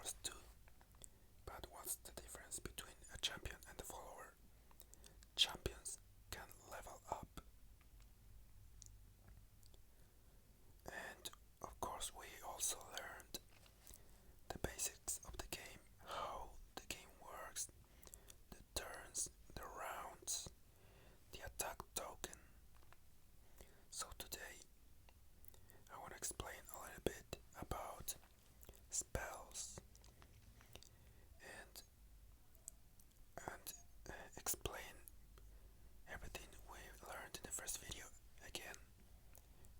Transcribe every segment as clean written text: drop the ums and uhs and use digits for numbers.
follows too. But what's the difference between a champion and a follower? Champions can level up, and of course, we also learned the basics of the game, how the game works, the turns, the rounds, the attack token. So today I want to explain a little bit about spells and explain everything we learned in the first video again,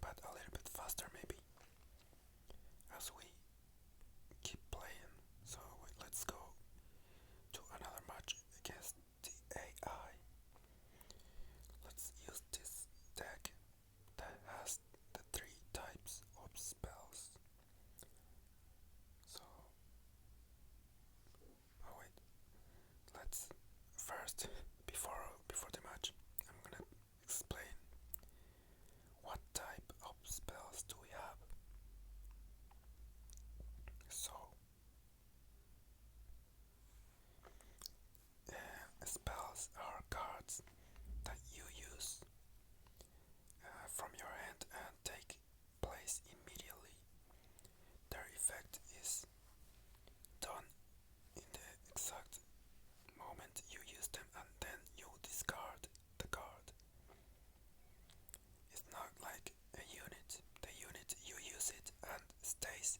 but a little bit faster maybe as we keep playing. So let's go to another match against the AI. Let's use this deck that has the three types of spells. So, oh wait, let's first, before the match, I'm gonna explain what type of spells do we have. So, spells are cards that you use from your hand and take place immediately. Their effect is done in the exact moment you use them, and then you discard the card. It's not like a unit. The unit, you use it and stays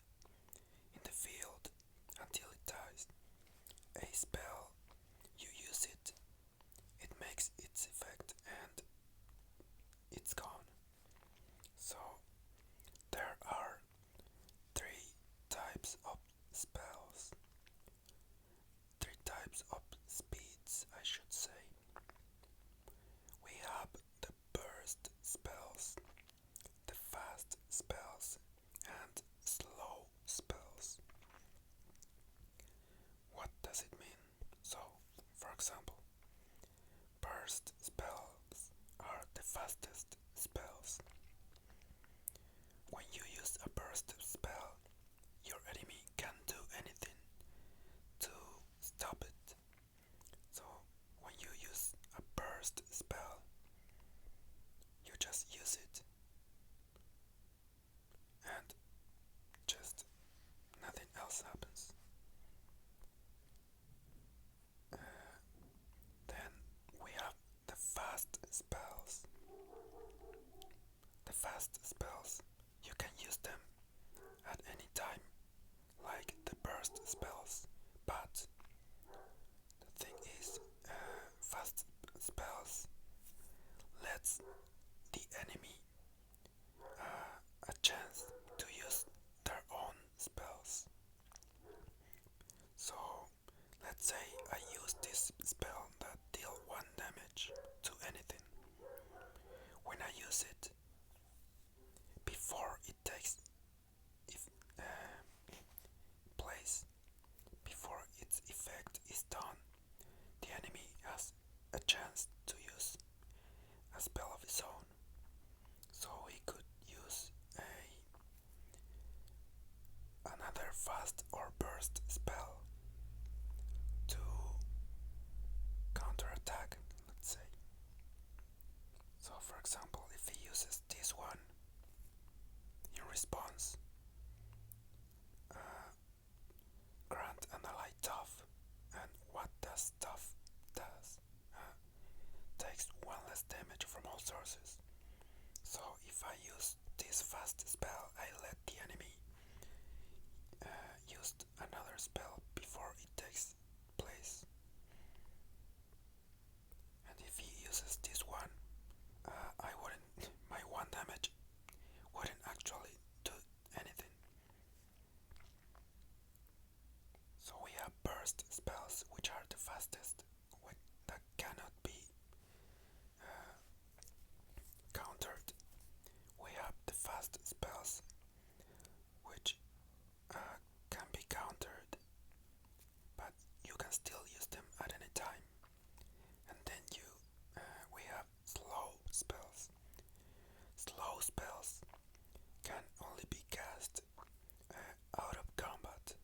in the field until it dies. A spell, you use it, it makes its effect, and it's gone. So there are three types of spells, three types of speeds, I should say. We have the burst spells, the fast spells, and slow spells. What does it mean? So, for example, burst spells are the fastest spells. When you use a burst spell, your enemy can't do anything to stop it. So, when you use a burst spell, you just use it and just nothing else happens. Then we have the fast spells. The fast spells, you can use them at any time, like the burst spells, but the thing is, fast spells lets the enemy a chance to use their own spells. So, let's say I use this spell that deal 1 damage to anything. When I use it, before it takes if, place, before its effect is done, the enemy has a chance to use a spell of his own. So he could use another fast or burst spell to counterattack, let's say. So for example, if he uses this one in response, grant an ally tough, and what does tough does? Takes 1 less damage from all sources. So if I use this fast spell, I let the enemy use another spell before it takes place. And if he uses this one, I wouldn't, my 1 damage wouldn't actually do anything. So we have burst spells, which are the fastest, that cannot be countered. We have the fast spells, which can be countered, but you can still use them at any time. And then we have slow spells. Slow spells can only be cast out of combat,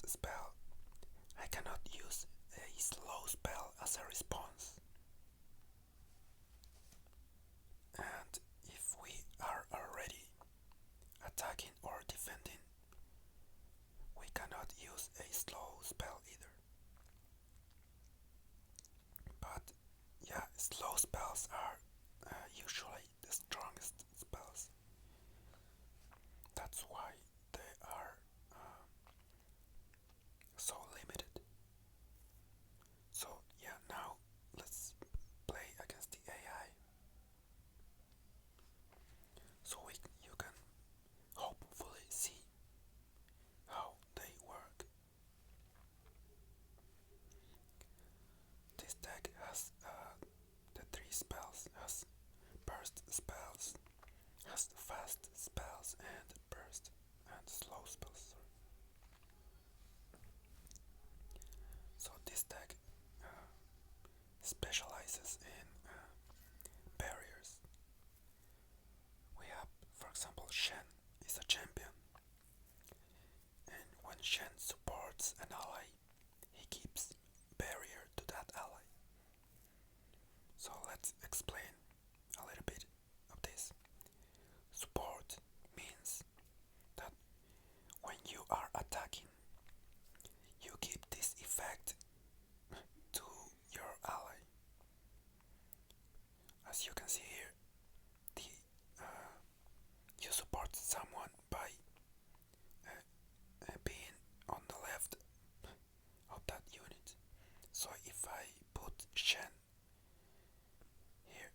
spell, I cannot use a slow spell as a response. And if we are already attacking or defending, we cannot use a slow spell either. But yeah, slow spells are usually the strongest spells. That's why they are so limited. So yeah, now let's play against the AI. So you can hopefully see how they work. This deck has the three spells, has burst spells, has fast spells and burst and slow spells. So this deck specializes in barriers. We have, for example, Shen is a champion, and when Shen supports an ally, he keeps barrier to that ally. So let's explain a little bit of this. Support means that when you are attacking, you give this effect to your ally. As you can see here, you support someone by being on the left of that unit. So if I put Shen here,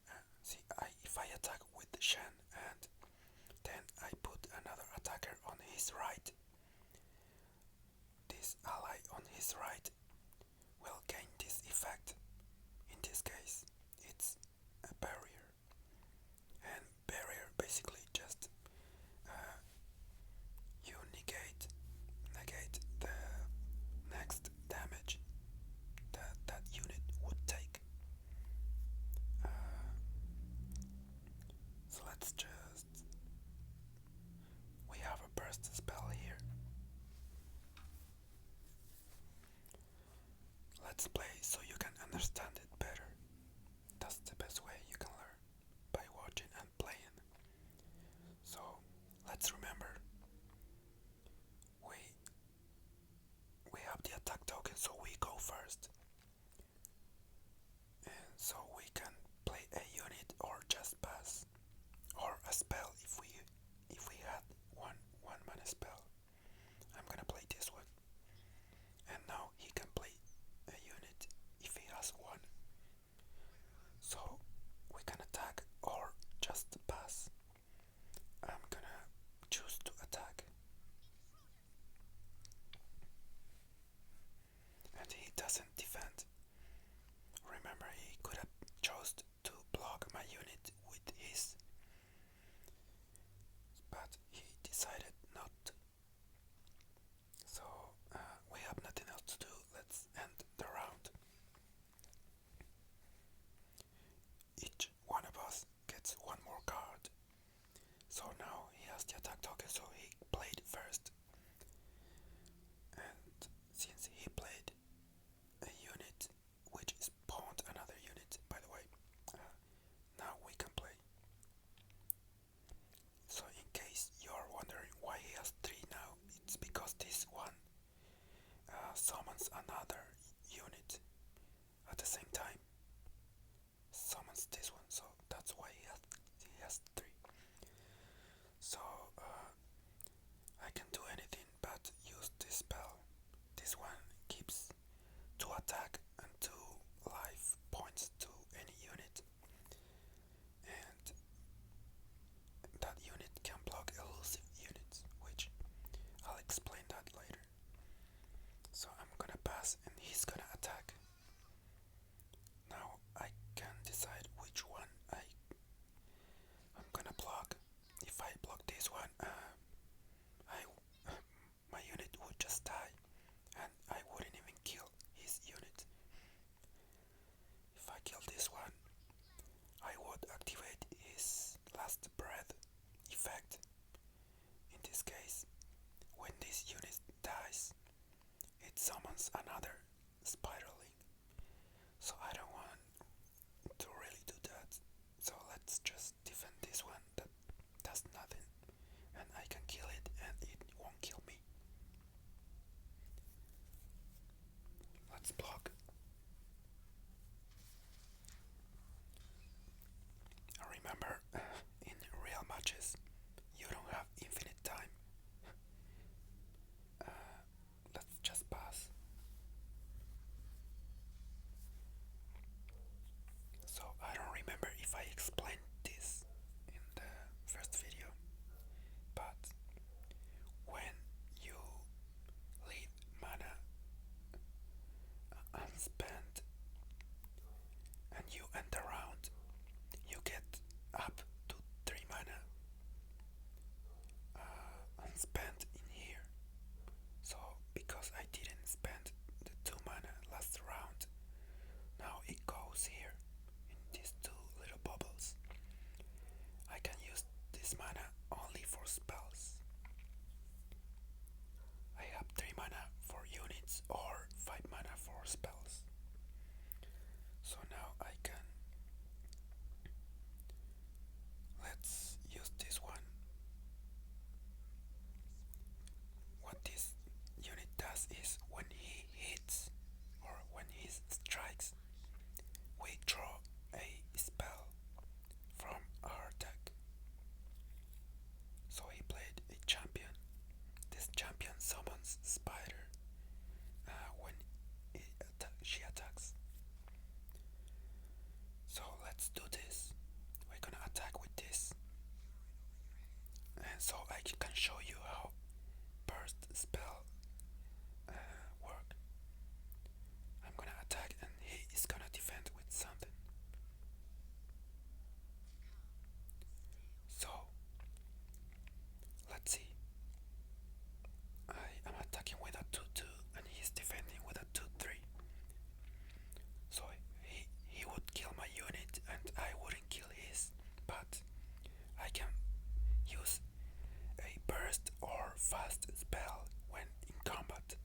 if I attack with Shen and then I put another attacker on his right, this ally on his right will gain this effect. In this case, it's a barrier, and barrier basically just you negate the next damage that unit would take. So we have a burst spell here. Let's play so you can understand it better. That's the best way you can learn, by watching and playing. So let's remember, we have the attack token, so we go first. And so we can play a unit or just pass, or a spell if we had one mana spell. I'm gonna play this one. And now he can play a unit if he has one. So we can attack or just pass. I'm gonna choose to attack. And he doesn't defend. Remember, he could have chose to block my unit with his, but he decided not to. So we have nothing else to do. Let's end the round. Each one of us gets one more card. So now he has the attack token, so he played first. And since he played a unit which spawned another unit, by the way, now we can play. So in case you're wondering why he has three now, it's because this one summons another unit at the same time. Summons this one, so that's why he has three. So I can do anything but use this spell. This one keeps 2 attack and 2 life points to any unit, and that unit can block elusive units, which I'll explain that later. So I'm gonna pass, and another spiraling. So I don't want to really do that. So let's just defend this one that does nothing, and I can kill it and it won't kill me. Let's block. Remember, in real matches, you don't have infinite time. Let's just pass. So I don't remember if I explained this in the first video, but when you leave mana unspent and you end the round, you get up to 3 mana unspent in here. So because I didn't spend the 2 mana last round, now it goes here in these 2 little bubbles. I can use this mana only for spells. I have 3 mana for units or 5 mana for spells. So now I can, let's use this one. What this unit does is when he hits or when he strikes, we draw a spell from our deck. So he played a champion. This champion summons Spider when she attacks. So let's do this. We're gonna attack with this. And so I can show you how burst spell work. I'm gonna attack and he is gonna defend with something. So let's see. I am attacking with a 2-2 and he's defending with a 2-3. So he would kill my unit and I wouldn't kill his, but I can use a burst or fast spell when in combat.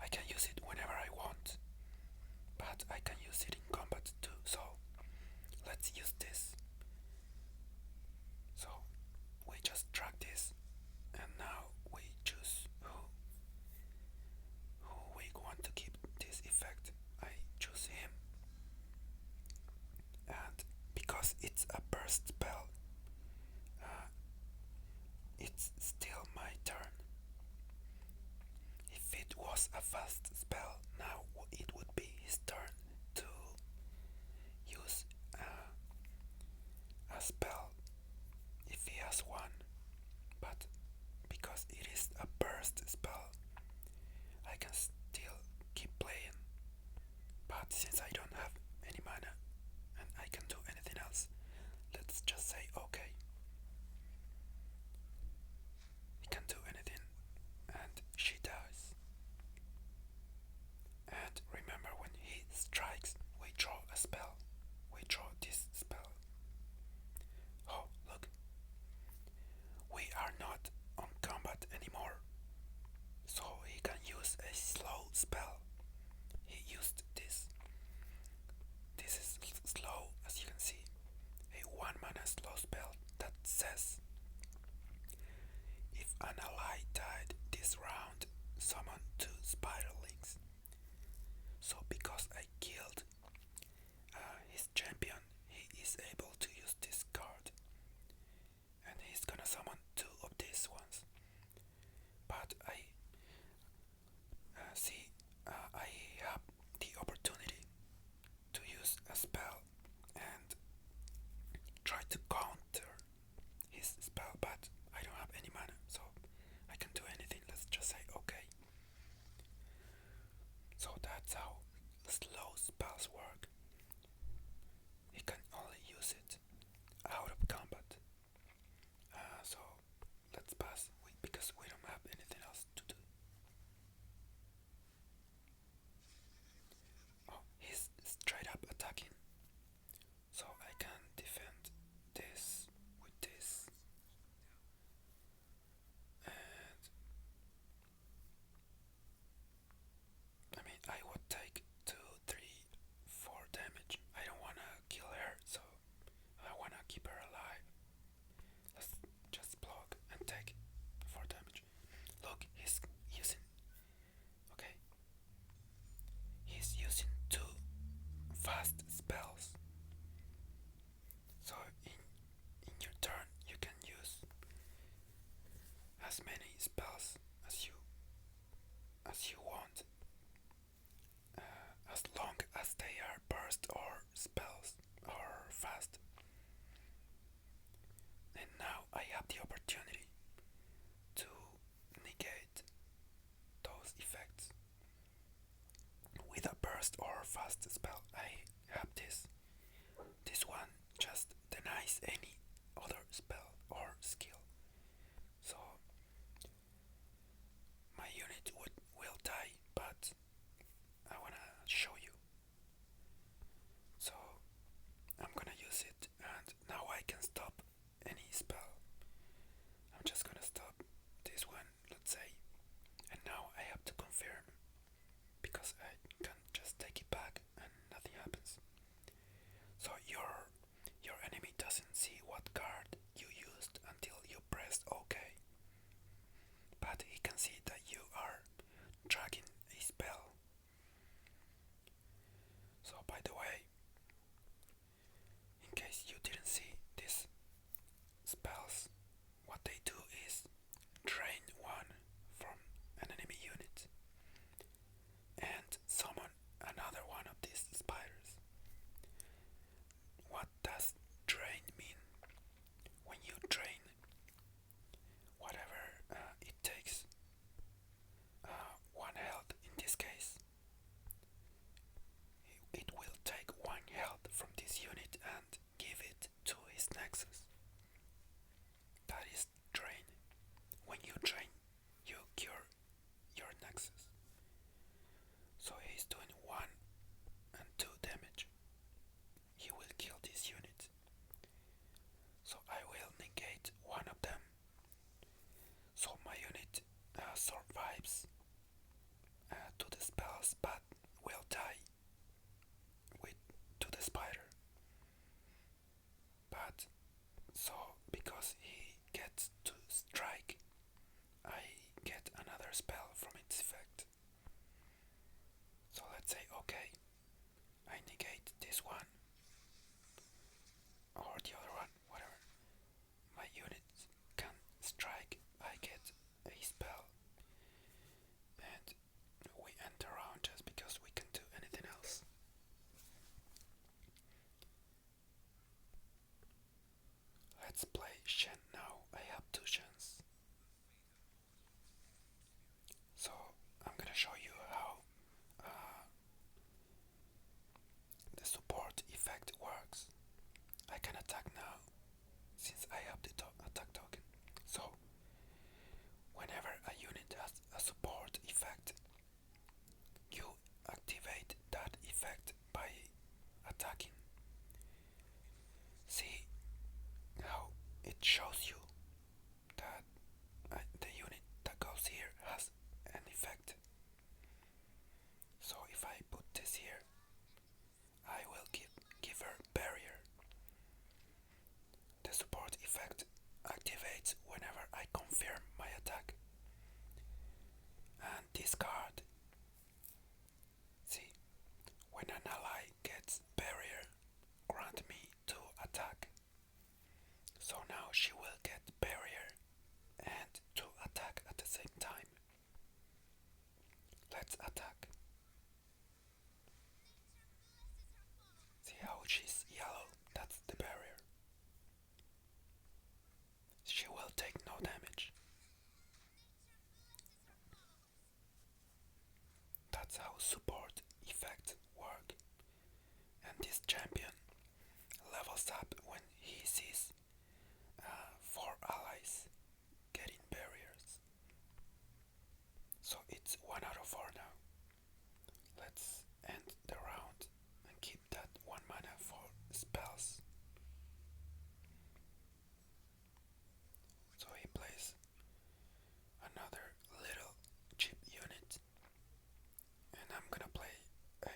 I can use it whenever I want, but I can use it in combat too. So let's use this. So we just drag this and now we choose who we want to keep this effect. I choose him, and because it's a burst spell, it's still my turn. If it was a fast spell, now it would be his turn to use a spell if he has one. But because it is a burst spell, I can still keep playing. But since I don't have any mana and I can do anything else, let's just say okay. He can do anything and she dies. And remember, when he strikes, we draw a spell. We draw this spell. Oh, look. We are not on combat anymore. So he can use a slow spell. He used this. This is slow, as you can see. A 1 mana slow spell that says if an ally died this round, summon 2 spiderlings. So because I killed his champion, he is able to use this card. And he's gonna summon 2 of these ones. But I have the opportunity to use a spell and try to counter his spell, but I don't have any mana, so I can do anything. Let's just say okay. So that's how slow spells work. You can only use it out of combat. So let's pass because we don't have anything else to do. Oh, he's straight up attacking. So I can defend this with this. And fast spell. I have this. This one just denies any other spell or skill. So my unit will die, but I wanna show you. So I'm gonna use it, and now I can stop any spell. I'm just gonna stop this one, let's say, and now I have to confirm because I can just take it back and nothing happens. So your enemy doesn't see what card you used until you pressed OK, but he can see that you are dragging a spell. So by the way, in case you didn't see these spells, what they do is drain one from an enemy unit and summon another one of these spiders. What does drain mean? When you drain whatever it takes, one health in this case, it will take one health from this unit and give it to his nexus. That is drain. When you drain, you cure your nexus. So he's doing 1 and 2 damage. He will kill this unit. So I will negate one of them. So my unit survives to the spells, but will die with to the spider. But so because he gets to strike, I get another spell from its effect. So let's say okay, I negate this one or the other one, whatever. My unit can strike, I get a spell, and we end the round just because we can do anything else. Let's play Shen now. I have 2 Shens. So I'm gonna show you how the support effect works. I can attack now since I have the attack token. So whenever a unit has a support effect, you activate that effect by attacking. See how it shows you that the unit that goes here has an effect. So if I put this here, I will give her barrier. The support effect activates whenever I confirm my attack. And this card, see, when an ally gets barrier, grant me 2 attack. So now she will get barrier and 2 attack at the same time. Let's attack. See how she's yellow? That's the barrier. She will take no damage. That's how support effects work. And this champion levels up when he sees 4 allies getting barriers. So it's 1 out of 4 now. Let's end the round and keep that 1 mana for spells. So he plays another little cheap unit, and I'm gonna play a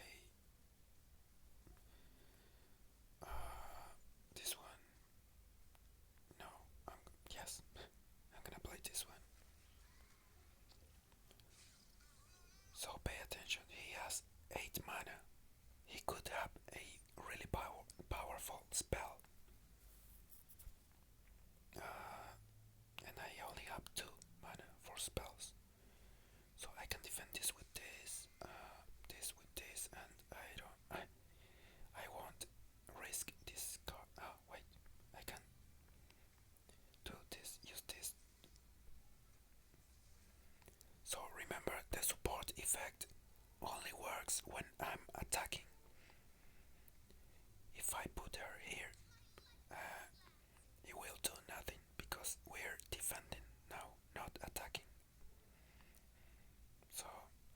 this one. No, yes, I'm gonna play this one. So pay attention. He has 8 mana. He could have a really powerful spell. And I only have 2 mana for spells. So I can defend this with this, and I won't risk this card. Oh wait, I can do this, use this. So remember the support effect only works when I'm attacking. If I put her here, uh, it will do nothing because we're defending now, not attacking. So,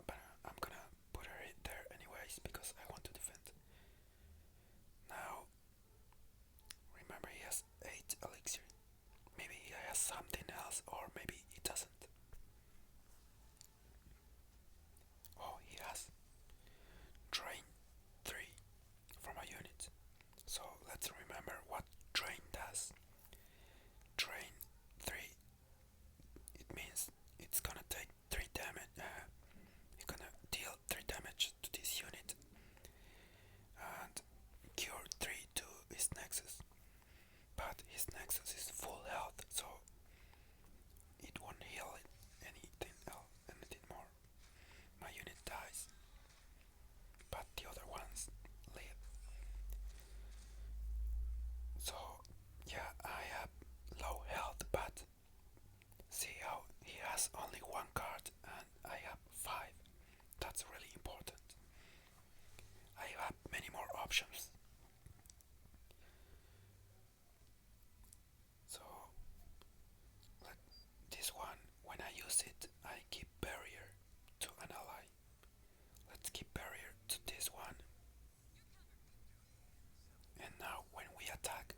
but I'm gonna put her in there anyways because I want to defend. Now, remember he has 8 elixir. Maybe he has something else, or maybe he doesn't. Oh, he has drain 3 from a unit. So let's remember what drain does. Drain 3, it means it's gonna take 3 damage. You're gonna deal 3 damage to this unit and cure 3 to his nexus. But his nexus is full health, so it won't heal it anything more. My unit dies, but the other ones live. So yeah, I have low health, but see how he has only 1 card and I have 5. That's really important. I have many more options. So let this one, when I use it, I keep barrier to an ally. Let's keep barrier to this one. And now when we attack,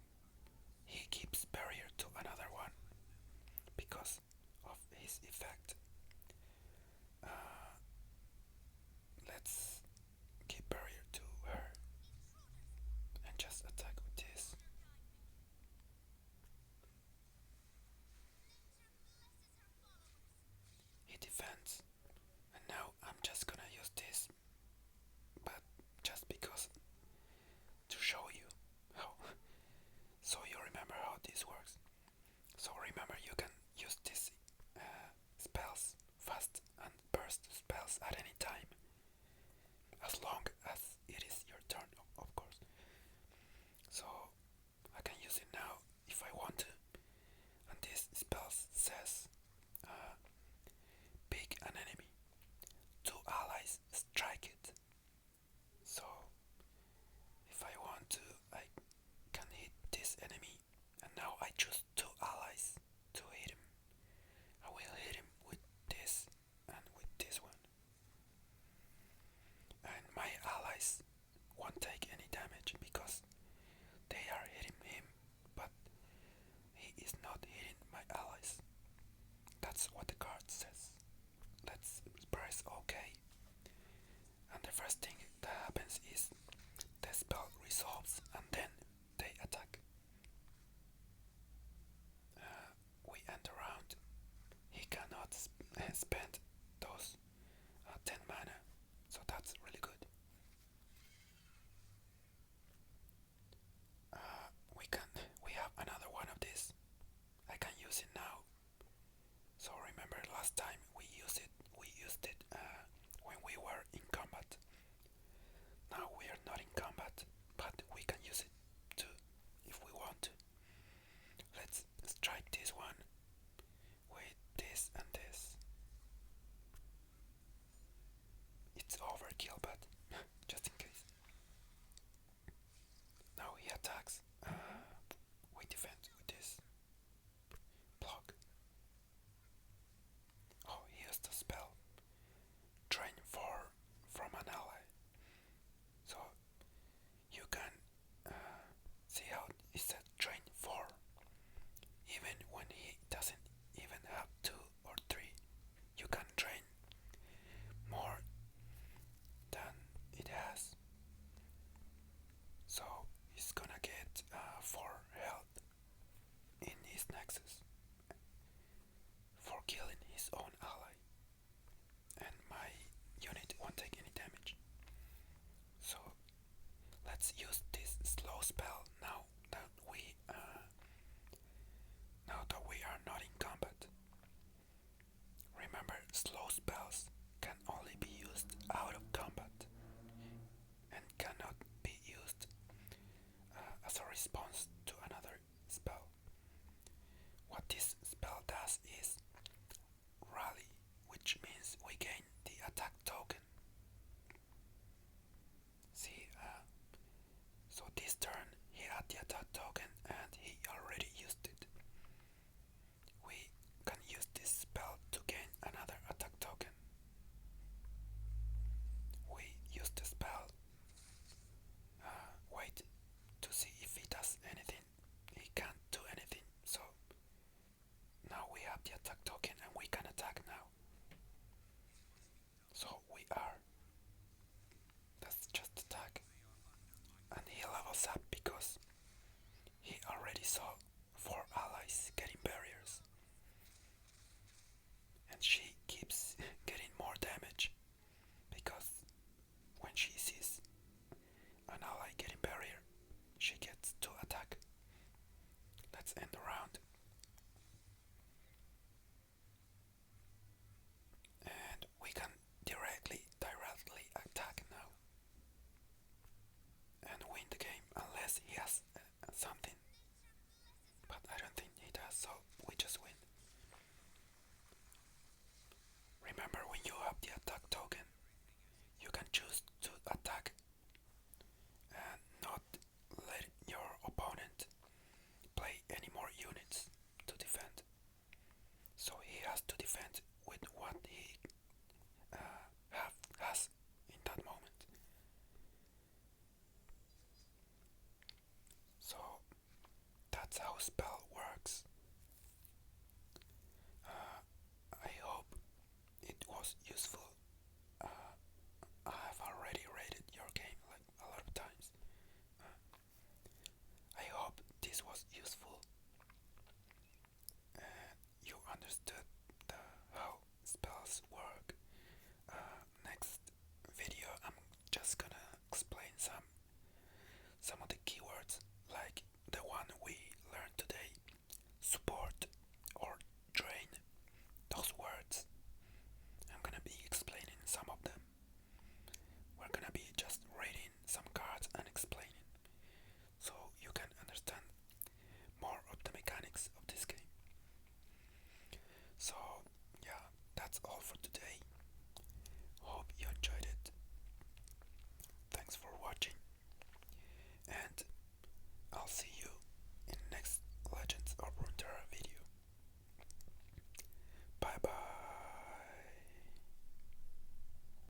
he keeps barrier to another one because of his effect. Uh, let's keep barrier to her and just attack with this. He defends, and now I'm just gonna use this, but just because to show you how, so you remember how this works. So remember, you can use these spells, fast and burst spells at any time, as long as it is your turn, of course. So I can use it now if I want to. And this spell says, uh, pick an enemy. 2 allies strike it. So if I want to, I can hit this enemy. And now I choose 2 allies to hit him. I will hit him with this and with this one. And my allies won't take any damage because they are hitting him, but he is not hitting my allies. That's what the card says. Let's press OK.